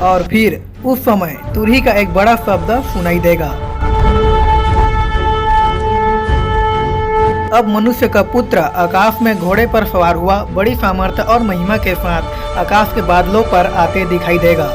और फिर उस समय तुरही का एक बड़ा शब्द सुनाई देगा। अब मनुष्य का पुत्र आकाश में घोड़े पर सवार हुआ बड़ी सामर्थ्य और महिमा के साथ आकाश के बादलों पर आते दिखाई देगा।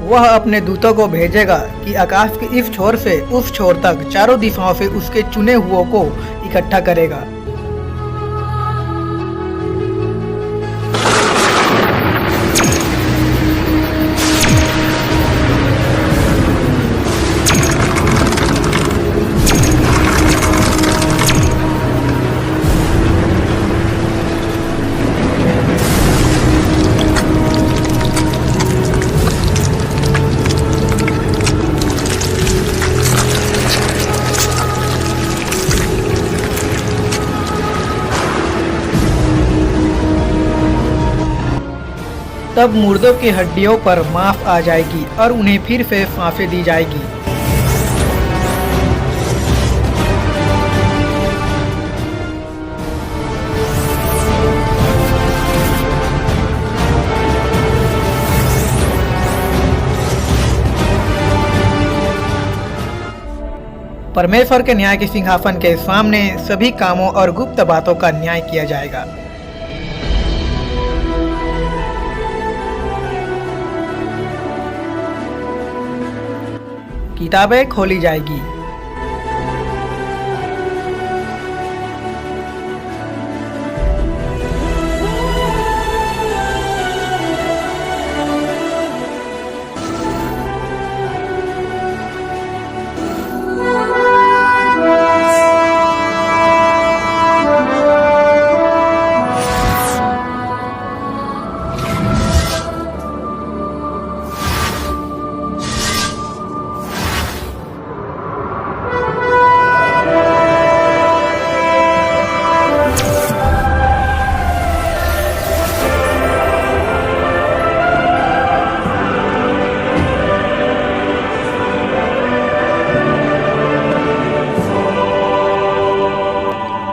वह अपने दूतों को भेजेगा कि आकाश के इस छोर से उस छोर तक चारों दिशाओं से उसके चुने हुओं को इकट्ठा करेगा। तब मुर्दों की हड्डियों पर मांस आ जाएगी और उन्हें फिर से सांसें दी जाएगी। परमेश्वर के न्याय के सिंहासन के सामने सभी कामों और गुप्त बातों का न्याय किया जाएगा। किताबें खोली जाएगी।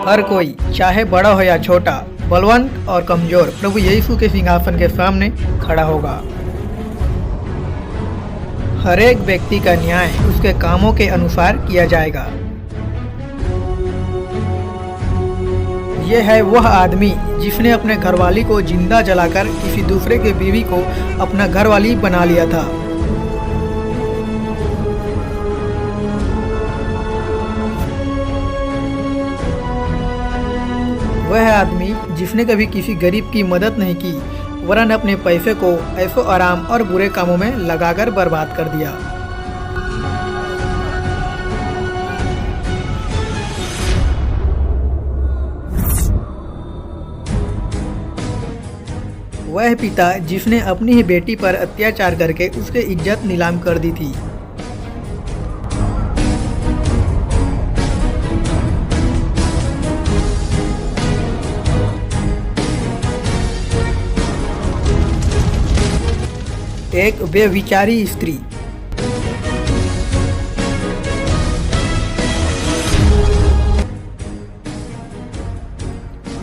हर कोई, चाहे बड़ा हो या छोटा, बलवान और कमजोर, प्रभु यीशु के सिंहासन के सामने खड़ा होगा। हर एक व्यक्ति का न्याय उसके कामों के अनुसार किया जाएगा। यह है वह आदमी जिसने अपने घरवाली को जिंदा जलाकर किसी दूसरे के बीवी को अपना घरवाली बना लिया था। वह आदमी जिसने कभी किसी गरीब की मदद नहीं की, वरन अपने पैसे को ऐशो आराम और बुरे कामों में लगाकर बर्बाद कर दिया। वह पिता जिसने अपनी ही बेटी पर अत्याचार करके उसकी इज्जत नीलाम कर दी थी। एक व्यभिचारी स्त्री।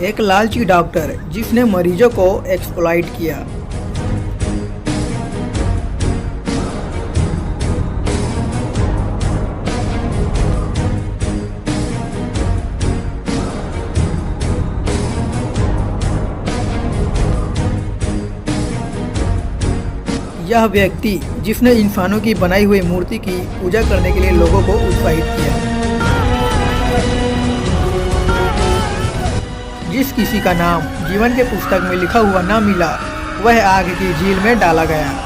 एक लालची डॉक्टर जिसने मरीजों को एक्सप्लॉइट किया। यह व्यक्ति जिसने इंसानों की बनाई हुई मूर्ति की पूजा करने के लिए लोगों को उत्साहित किया। जिस किसी का नाम जीवन के पुस्तक में लिखा हुआ न मिला, वह आग की झील में डाला गया।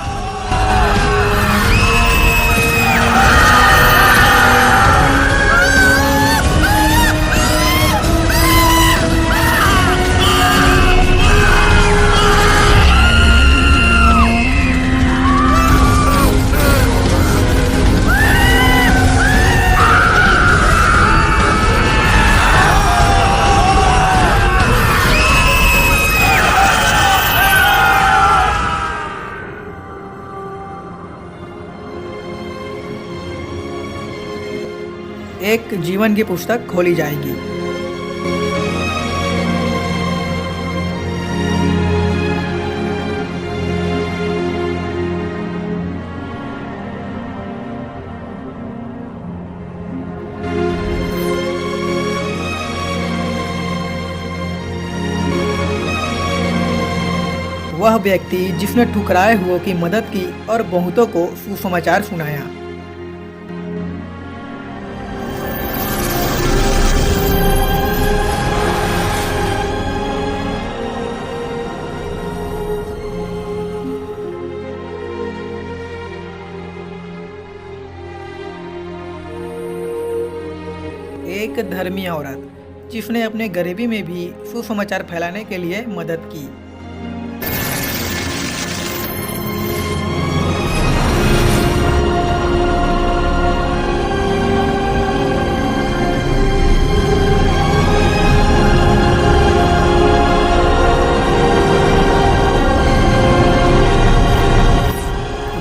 एक जीवन की पुस्तक खोली जाएगी। वह व्यक्ति जिसने ठुकराए हुओं की मदद की और बहुतों को सुसमाचार सुनाया। एक धर्मी औरत जिसने अपने गरीबी में भी सुसमाचार फैलाने के लिए मदद की।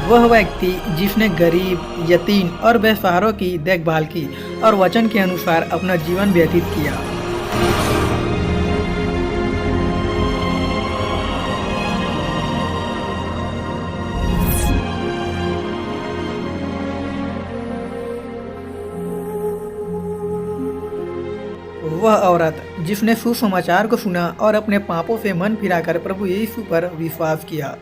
वह व्यक्ति जिसने गरीब, यतीम और बेसहारों की देखभाल की और वचन के अनुसार अपना जीवन व्यतीत किया। वह औरत जिसने सुसमाचार को सुना और अपने पापों से मन फिराकर प्रभु यीशु पर विश्वास किया।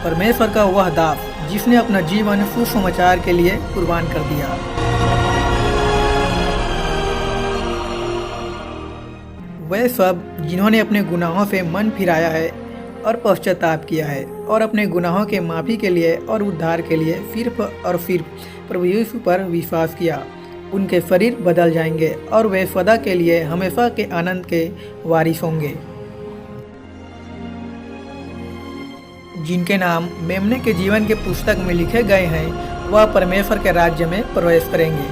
परमेश्वर का वह दास जिसने अपना जीवन सुसमाचार के लिए कुर्बान कर दिया। वे सब जिन्होंने अपने गुनाहों से मन फिराया है और पश्चाताप किया है और अपने गुनाहों के माफ़ी के लिए और उद्धार के लिए सिर्फ और सिर्फ प्रभु यीशु पर विश्वास किया, उनके शरीर बदल जाएंगे और वे सदा के लिए हमेशा के आनंद के वारिस होंगे। जिनके नाम मेमने के जीवन के पुस्तक में लिखे गए हैं, वह परमेश्वर के राज्य में प्रवेश करेंगे।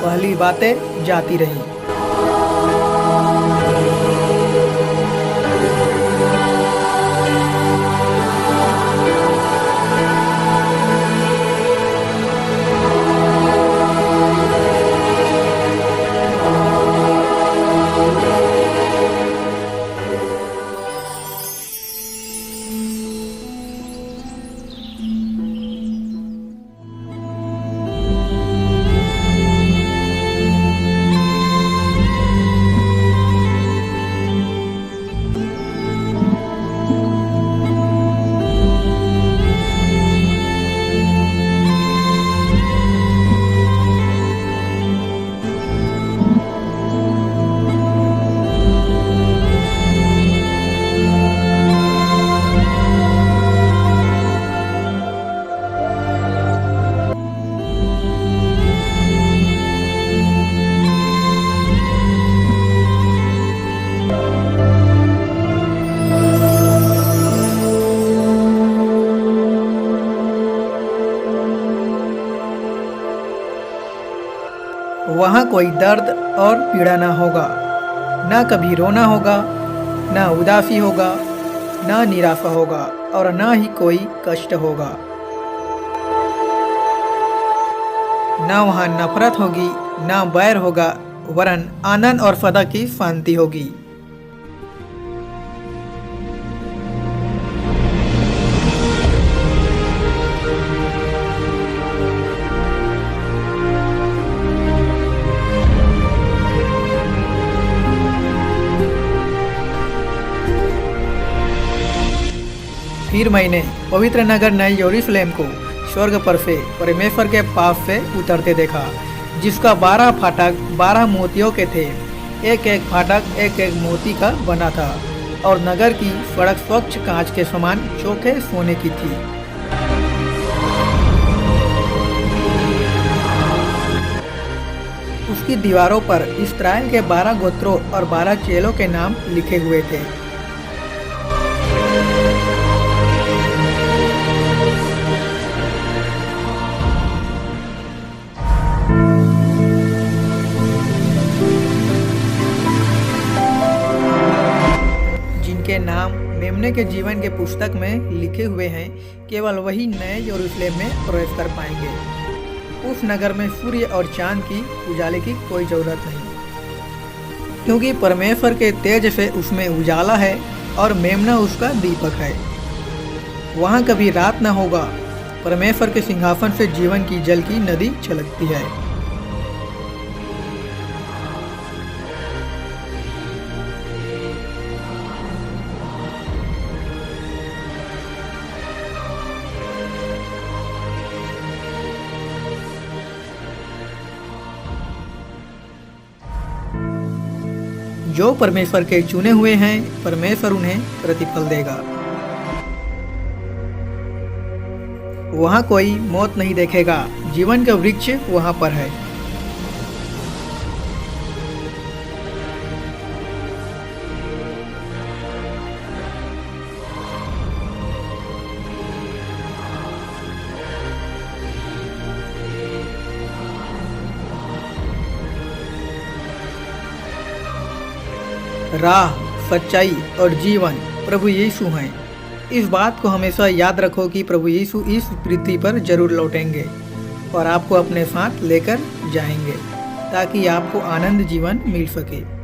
पहली बातें जाती रही। वहाँ कोई दर्द और पीड़ा ना होगा, ना कभी रोना होगा, ना उदासी होगा, ना निराशा होगा और ना ही कोई कष्ट होगा। ना वहाँ नफरत होगी, ना बैर होगा, वरन आनंद और सदा की शांति होगी। फिर मैंने पवित्र नगर नए यरूशलेम को स्वर्ग पर से परमेश्वर के पास से उतरते देखा, जिसका 12 फाटक 12 मोतियों के थे। एक एक फाटक एक एक मोती का बना था और नगर की सड़क स्वच्छ कांच के समान चोखे सोने की थी। उसकी दीवारों पर इस्राएल के 12 गोत्रों और 12 चेलों के नाम लिखे हुए थे। जिनके नाम मेमने के जीवन के पुस्तक में लिखे हुए हैं, केवल वही नए यरूशलेम में प्रवेश कर पाएंगे। उस नगर में सूर्य और चांद की उजाले की कोई जरूरत नहीं, क्योंकि परमेश्वर के तेज से उसमें उजाला है और मेमना उसका दीपक है। वहाँ कभी रात न होगा। परमेश्वर के सिंहासन से जीवन की जल की नदी छलकती है। जो परमेश्वर के चुने हुए हैं, परमेश्वर उन्हें प्रतिफल देगा। वहाँ कोई मौत नहीं देखेगा। जीवन का वृक्ष वहाँ पर है। राह, सच्चाई और जीवन प्रभु यीशु हैं। इस बात को हमेशा याद रखो कि प्रभु यीशु इस पृथ्वी पर जरूर लौटेंगे और आपको अपने साथ लेकर जाएंगे, ताकि आपको आनंद जीवन मिल सके।